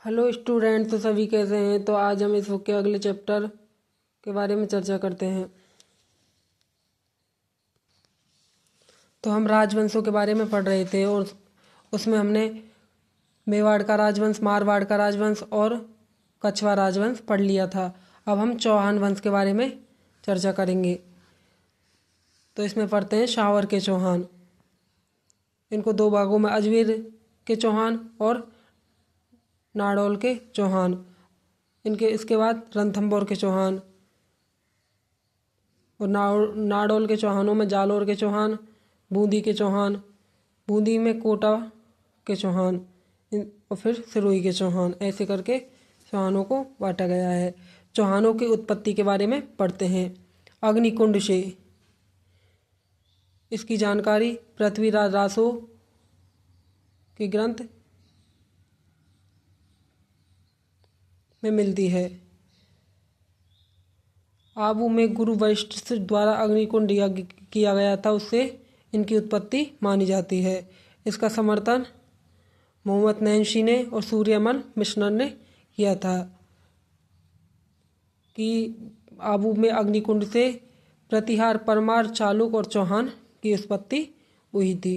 Hello student, तो सभी कैसे हैं। तो आज हम इस बुक के अगले चैप्टर के बारे में चर्चा करते हैं। तो हम राजवंशों के बारे में पढ़ रहे थे और उसमें हमने मेवाड़ का राजवंश, मारवाड़ का राजवंश और कछवा राजवंश पढ़ लिया था। अब हम चौहान वंश के बारे में चर्चा करेंगे। तो इसमें पढ़ते हैं शावर के चौहान। इनको दो भागों में अजमेर के चौहान और नाडौल के चौहान, इनके इसके बाद रणथंभौर के चौहान और नाडौल के चौहानों में जालोर के चौहान, बूंदी के चौहान, बूंदी में कोटा के चौहान और फिर सिरोही के चौहान, ऐसे करके चौहानों को बांटा गया है। चौहानों की उत्पत्ति के बारे में पढ़ते हैं। अग्निकुंड से इसकी जानकारी पृथ्वीराज रासो के ग्रंथ में मिलती है। आबू में गुरु वशिष्ठ द्वारा अग्निकुंड यज्ञ किया गया था, उससे इनकी उत्पत्ति मानी जाती है। इसका समर्थन मोहम्मद नैन्शी ने और सूर्यमल मिश्र ने किया था कि आबू में अग्निकुंड से प्रतिहार, परमार, चालुक और चौहान की उत्पत्ति हुई थी।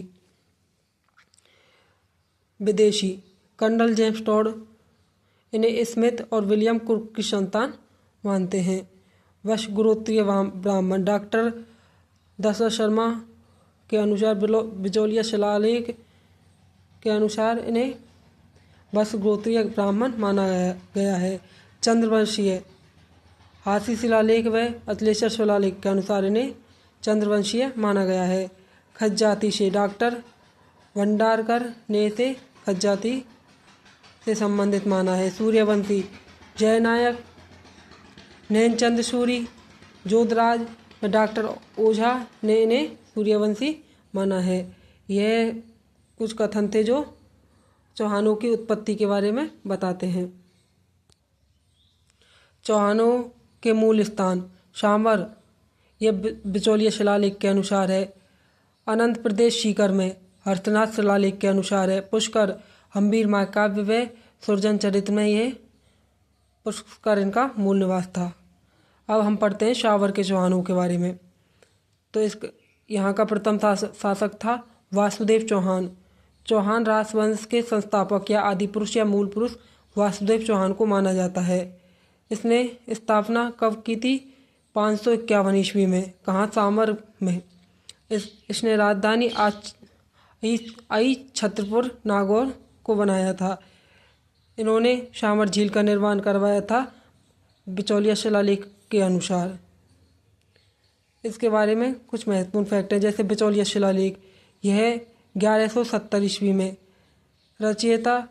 विदेशी कर्नल जेम्स टॉड इन्हें स्मिथ और विलियम कुक की संतान मानते हैं। वश गोत्रीय ब्राह्मण डॉक्टर दशरथ शर्मा के अनुसार बिचौलिया शिलालेख के अनुसार इन्हें वश गोत्रीय ब्राह्मण माना गया है। चंद्रवंशीय हासी शिलालेख व अतलेश्वर शिलालेख के अनुसार इन्हें चंद्रवंशीय माना गया है। खज्जाती से डॉक्टर भंडारकर ने इसे खज्जाती से संबंधित माना है। सूर्यवंशी जयनायक, नैनचंद सूरी, जोधराज व डॉक्टर ओझा ने इन्हें सूर्यवंशी माना है। यह कुछ कथन थे जो चौहानों की उत्पत्ति के बारे में बताते हैं। चौहानों के मूल स्थान शामर, यह बिचौलिया शिलालेख के अनुसार है। अनंत प्रदेश सीकर में हर्षनाथ शिलालेख के अनुसार है। पुष्कर हम्बीर महाकाव्य व सुरजन चरित्र में यह पुष्कर इनका मूल निवास था। अब हम पढ़ते हैं शावर के चौहानों के बारे में। तो यहाँ का प्रथम शासक था वासुदेव चौहान। चौहान राजवंश के संस्थापक या आदि पुरुष या मूल पुरुष वासुदेव चौहान को माना जाता है। इसने स्थापना कब की थी? 551 ईस्वी में। कहाँ? सामर में। इसने राजधानी आई छत्रपुर नागौर को बनाया था। इन्होंने शामर झील का निर्माण करवाया था बिचौलिया शिलालेख के अनुसार। इसके बारे में कुछ महत्वपूर्ण फैक्ट हैं, जैसे बिचौलिया शिलालेख यह 1170 ईस्वी में। रचयिता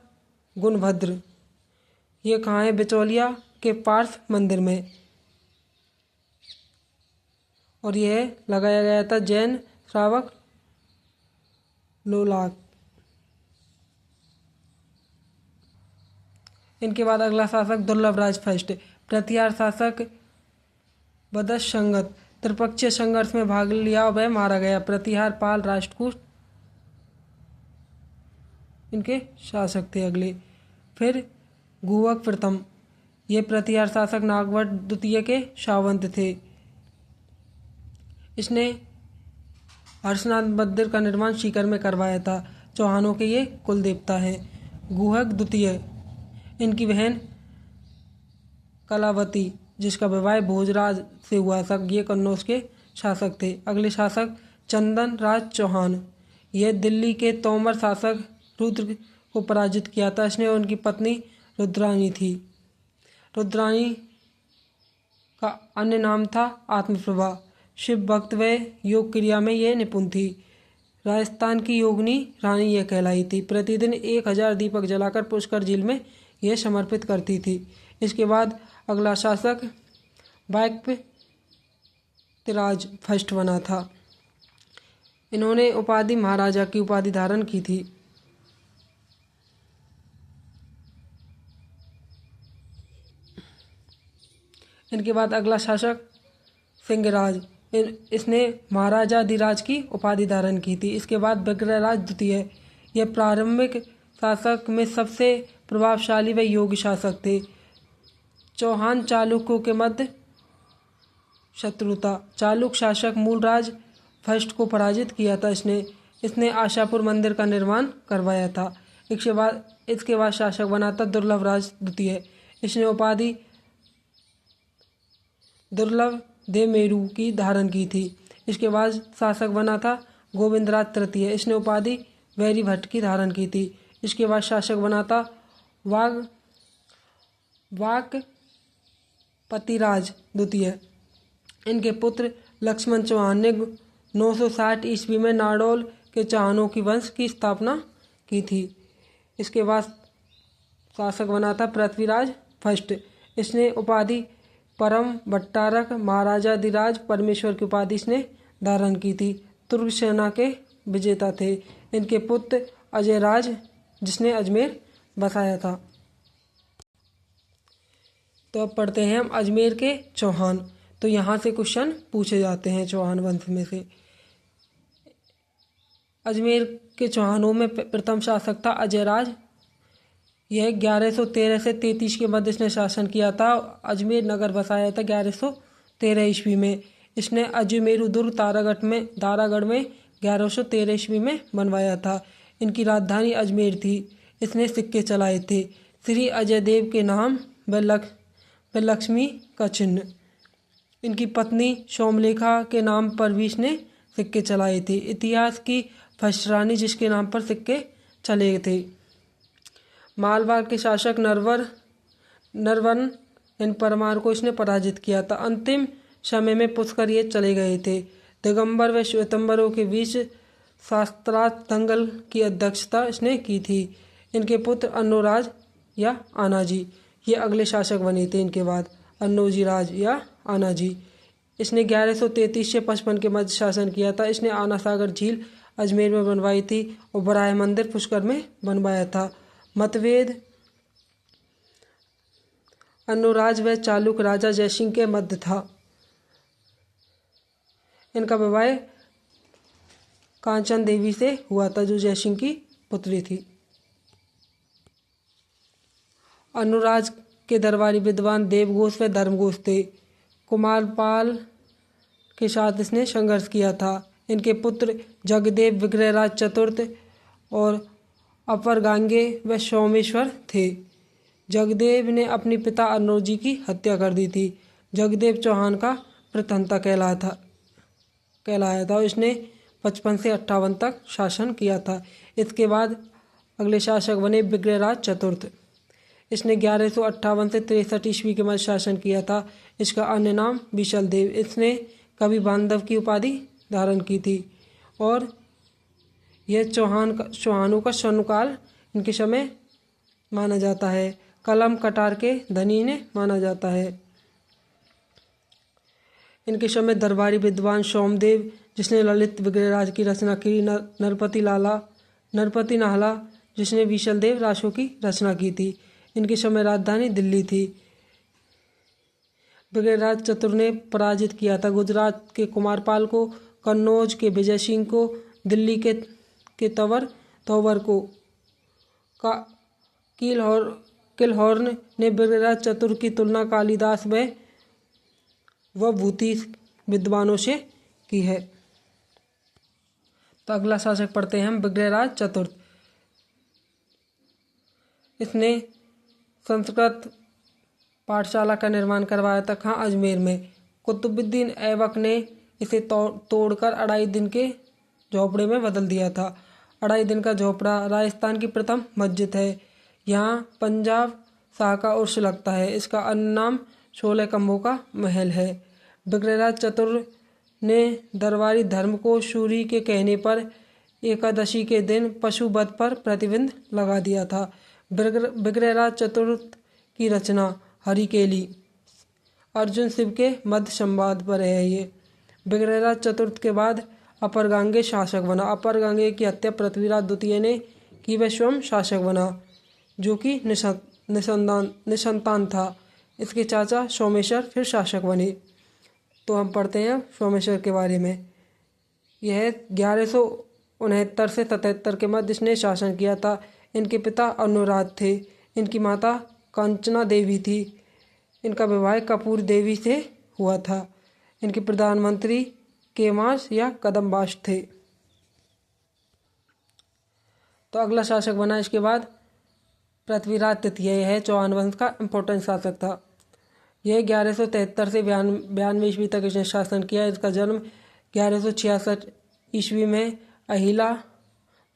गुणभद्र, ये कहाँ है? बिचौलिया के पार्थ मंदिर में। और यह लगाया गया था जैन श्रावक लोलाक। इनके बाद अगला शासक दुर्लभराज फर्स्ट, प्रतिहार शासक बदस संगत, त्रिपक्षीय संघर्ष में भाग लिया, वह मारा गया। प्रतिहार पाल राष्ट्रकूट इनके शासक थे। अगले फिर गुहक प्रथम, ये प्रतिहार शासक नागवट द्वितीय के सावंत थे। इसने हर्षनाथ मंदिर का निर्माण सीकर में करवाया था। चौहानों के ये कुल देवता हैं। गुहक द्वितीय, इनकी बहन कलावती, जिसका विवाह भोजराज से हुआ था, ये कन्नौज के शासक थे। अगले शासक चंदन राज चौहान, यह दिल्ली के तोमर शासक रुद्र को पराजित किया था। इसने उनकी पत्नी रुद्राणी थी। रुद्राणी का अन्य नाम था आत्मप्रभा। शिव भक्त व योग क्रिया में यह निपुण थी। राजस्थान की योगिनी रानी यह कहलाई थी। प्रतिदिन 1000 दीपक जलाकर पुष्कर झील में यह समर्पित करती थी। इसके बाद अगला शासक बायकपतिराज फर्स्ट बना था। इन्होंने उपाधि महाराजा की उपाधि धारण की थी। इनके बाद अगला शासक सिंहराज, इसने महाराजाधिराज की उपाधि धारण की थी। इसके बाद विग्रहराज द्वितीय, यह प्रारंभिक शासक में सबसे प्रभावशाली व योग्य शासक थे। चौहान चालुक्यों के मध्य शत्रुता। चालुक्य शासक मूलराज फर्स्ट को पराजित किया था इसने आशापुर मंदिर का निर्माण करवाया था। इसके बाद शासक बना था दुर्लभराज द्वितीय। इसने उपाधि दुर्लभ देवमेरु की धारण की थी। इसके बाद शासक बना था गोविंदराज तृतीय। इसने उपाधि वैरी भट्ट की धारण की थी। इसके बाद शासक बना था वाकपतिराज द्वितीय। इनके पुत्र लक्ष्मण चौहान ने 960 ईस्वी में नाडौल के चौहानों की वंश की स्थापना की थी। इसके बाद शासक बना था पृथ्वीराज फर्स्ट। इसने उपाधि परम भट्टारक महाराजाधिराज परमेश्वर की उपाधि इसने धारण की थी। तुर्क सेना के विजेता थे। इनके पुत्र अजयराज जिसने अजमेर बसाया था। तो अब पढ़ते हैं हम अजमेर के चौहान। तो यहाँ से क्वेश्चन पूछे जाते हैं चौहान वंश में से। अजमेर के चौहानों में प्रथम शासक था अजयराज। यह 1113 से 33 के मध्य इसने शासन किया था। अजमेर नगर बसाया था 1113 ईस्वी में। इसने अजमेरू दुर्ग दारागढ़ में 1113 ईस्वी में बनवाया था। इनकी राजधानी अजमेर थी। इसने सिक्के चलाए थे श्री अजय देव के नाम व लक्ष्मी का चिन्ह। इनकी पत्नी सोमलेखा के नाम पर भी इसने सिक्के चलाए थे। इतिहास की फर्स्ट रानी जिसके नाम पर सिक्के चले थे। मालवा के शासक नरवन इन परमार को इसने पराजित किया था। अंतिम समय में पुष्कर ये चले गए थे। दिगंबर व श्वेतंबरों के बीच शास्त्रार्थ दंगल की अध्यक्षता इसने की थी। इनके पुत्र अन्नोराज या आनाजी ये अगले शासक बने थे। इनके बाद अन्नोजी राज या आनाजी। इसने 1133 से 55 के मध्य शासन किया था। इसने आना सागर झील अजमेर में बनवाई थी और बराह मंदिर पुष्कर में बनवाया था। मतभेद अन्नोराज व चालुक्य राजा जयसिंह के मध्य था। इनका विवाह कांचन देवी से हुआ था जो जयसिंह की पुत्री थी। अनुराज के दरबारी विद्वान देवघोष व धर्मघोष थे। कुमारपाल के साथ इसने संघर्ष किया था। इनके पुत्र जगदेव विग्रहराज चतुर्थ और अपर गांगे व सोमेश्वर थे। जगदेव ने अपने पिता अर्नोजी की हत्या कर दी थी। जगदेव चौहान का प्रथंता कहलाया था। इसने 55 से 58 तक शासन किया था। इसके बाद अगले शासक बने विग्रहराज चतुर्थ। इसने 1158 से 63 ईस्वी के मध्य शासन किया था। इसका अन्य नाम विशल देव। इसने कवि बांधव की उपाधि धारण की थी और यह चौहानों का स्वर्णकाल इनके समय माना जाता है। कलम कटार के धनी ने माना जाता है। इनके समय दरबारी विद्वान सोमदेव जिसने ललित विग्रहराज की रचना की, नरपति नाहला जिसने विशल देव रासों की रचना की थी। इनके समय राजधानी दिल्ली थी। विग्रहराज चतुर ने पराजित किया था गुजरात के कुमारपाल को, कन्नौज के विजय सिंह को, दिल्ली के तोवर को। किलहौर्न ने विग्रहराज चतुर की तुलना कालिदास व भूति विद्वानों से की है। तो अगला शासक पढ़ते हैं हम विग्रहराज चतुर्थ। इसने संस्कृत पाठशाला का निर्माण करवाया था। कहाँ? अजमेर में। कुतुबुद्दीन ऐबक ने इसे तोड़कर 2.5 दिन के झोपड़े में बदल दिया था। 2.5 दिन का झोपड़ा राजस्थान की प्रथम मस्जिद है। यहाँ पंजाब शाह का उर्स लगता है। इसका अन्य नाम 16 खंभों का महल है। विग्रहराज चतुर ने दरबारी धर्म को सूरी के कहने पर एकादशी के दिन पशु वध पर प्रतिबंध लगा दिया था। विग्रहराज चतुर्थ की रचना हरिकेली अर्जुन शिव के मध्य संवाद पर है। ये विग्रहराज चतुर्थ के बाद अपर गांगे शासक बना। अपर गांगे की हत्या पृथ्वीराज द्वितीय ने की। वह स्वयं शासक बना जो कि निसंतान था। इसके चाचा सोमेश्वर फिर शासक बने। तो हम पढ़ते हैं सोमेश्वर के बारे में। यह 1169 से 77 के मध्य इसने शासन किया था। इनके पिता अनुराध थे। इनकी माता कांचना देवी थी। इनका विवाह कपूर देवी से हुआ था। इनके प्रधानमंत्री केमास या कदम्बास थे। तो अगला शासक बना इसके बाद पृथ्वीराज तृतीय। यह है चौहान वंश का इम्पोर्टेंट शासक था। यह 1173 से 92 ईस्वी तक इसने शासन किया। इसका जन्म 1166 ईस्वी में अहिला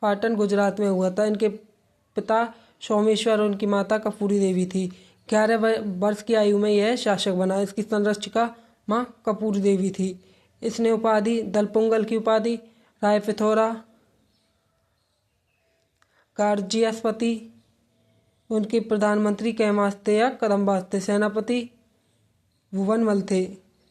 पाटन गुजरात में हुआ था। इनके पिता सोमेश्वर और उनकी माता कपूरी देवी थी। 11 वर्ष की आयु में यह शासक बना। इसकी संरक्षिका माँ कपूर देवी थी। इसने उपाधि दलपोंगल की उपाधि, राय पिथौरा, गार्जियसपति, उनके प्रधानमंत्री कैमास्ते या कदम्बास्ते, सेनापति भुवनमल थे।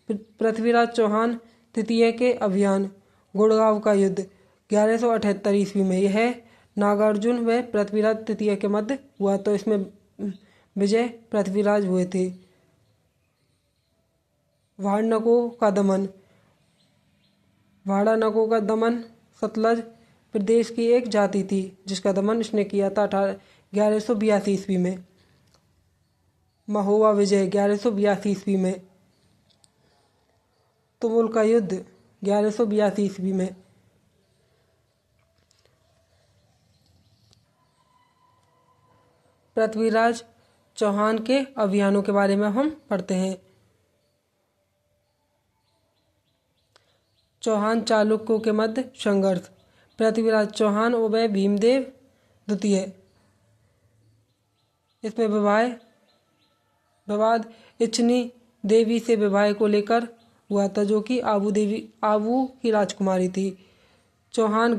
पृथ्वीराज चौहान तृतीय के अभियान गुड़गांव का युद्ध 1178 ईस्वी में यह नागार्जुन व पृथ्वीराज तृतीय के मध्य हुआ। तो इसमें विजय पृथ्वीराज हुए थे। वाड़नकों का दमन। वाड़ानकों का दमन सतलज प्रदेश की एक जाति थी जिसका दमन इसने किया था 1182 ईस्वी में। महोबा विजय 1182 ईस्वी में। तुमुल का युद्ध 1182 ईस्वी में। पृथ्वीराज चौहान के अभियानों के बारे में हम पढ़ते हैं। चौहान चालुक्यों के मध्य संघर्ष। पृथ्वीराज चौहान व भीमदेव द्वितीय। इसमें विवाद इच्छनी देवी से विवाह को लेकर हुआ था, जो कि आबू की राजकुमारी थी। चौहानों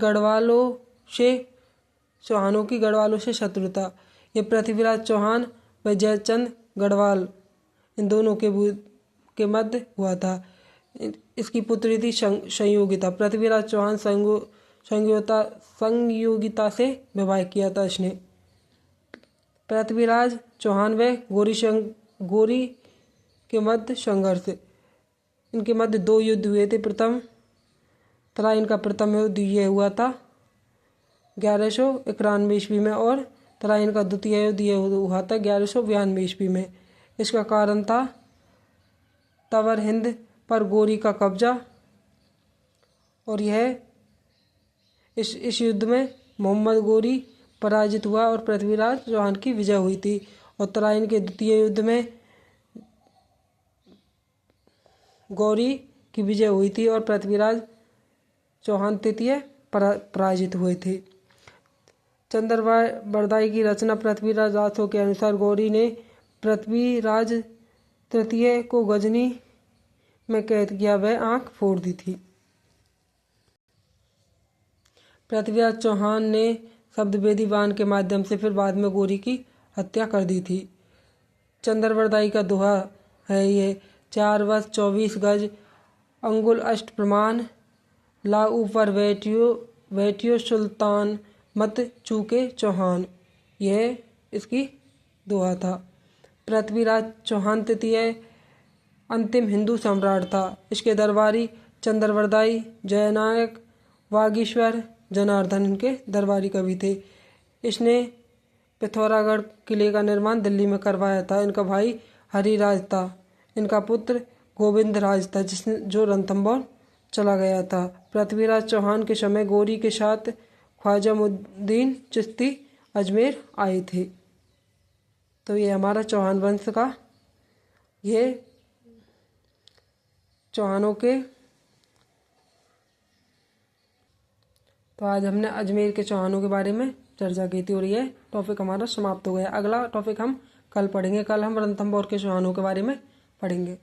की गढ़वालों से शत्रुता। यह पृथ्वीराज चौहान व जयचंद गढ़वाल इन दोनों के मध्य हुआ था। इसकी पुत्री थी संयोगिता। पृथ्वीराज चौहान संयोगिता से विवाह किया था इसने। पृथ्वीराज चौहान व गोरी के मध्य संघर्ष। इनके मध्य 2 युद्ध हुए थे। तराइन का प्रथम युद्ध यह हुआ था 1191 ईस्वी में और तराइन का द्वितीय युद्ध यह हुआ था 1192 ईस्वी में। इसका कारण था तवर हिंद पर गोरी का कब्जा और यह इस युद्ध में मोहम्मद गोरी पराजित हुआ और पृथ्वीराज चौहान की विजय हुई थी। और तराइन के द्वितीय युद्ध में गौरी की विजय हुई थी और पृथ्वीराज चौहान तृतीय पराजित हुए थे। चंद्रवरदाई की रचना। पृथ्वीराज रासो के अनुसार गौरी ने पृथ्वीराज तृतीय को गजनी में कैद किया, वह आंख फोड़ दी थी। पृथ्वीराज चौहान ने शब्दवेदी बाण के माध्यम से फिर बाद में गौरी की हत्या कर दी थी। चंद्रवरदाई का दोहा है ये 4 वर्ष 24 गज अंगुल अष्ट प्रमाण, ला ऊपर बैठियो सुल्तान मत चूके चौहान। यह इसकी दोहा था। पृथ्वीराज चौहान तृतीय अंतिम हिंदू सम्राट था। इसके दरबारी चंद्रवरदाई, जयनायक, वागीश्वर, जनार्दन इनके दरबारी कवि थे। इसने पिथौरागढ़ किले का निर्माण दिल्ली में करवाया था। इनका भाई हरिराज था। इनका पुत्र गोविंदराज था जो रणथंभौर चला गया था। पृथ्वीराज चौहान के समय गौरी के साथ ख्वाजामुद्दीन चिश्ती अजमेर आए थे। तो ये हमारा चौहान वंश का ये चौहानों के। तो आज हमने अजमेर के चौहानों के बारे में चर्चा की थी और ये टॉपिक हमारा समाप्त हो गया। अगला टॉपिक हम कल पढ़ेंगे। कल हम रणथंभौर के चौहानों के बारे में पढ़ेंगे।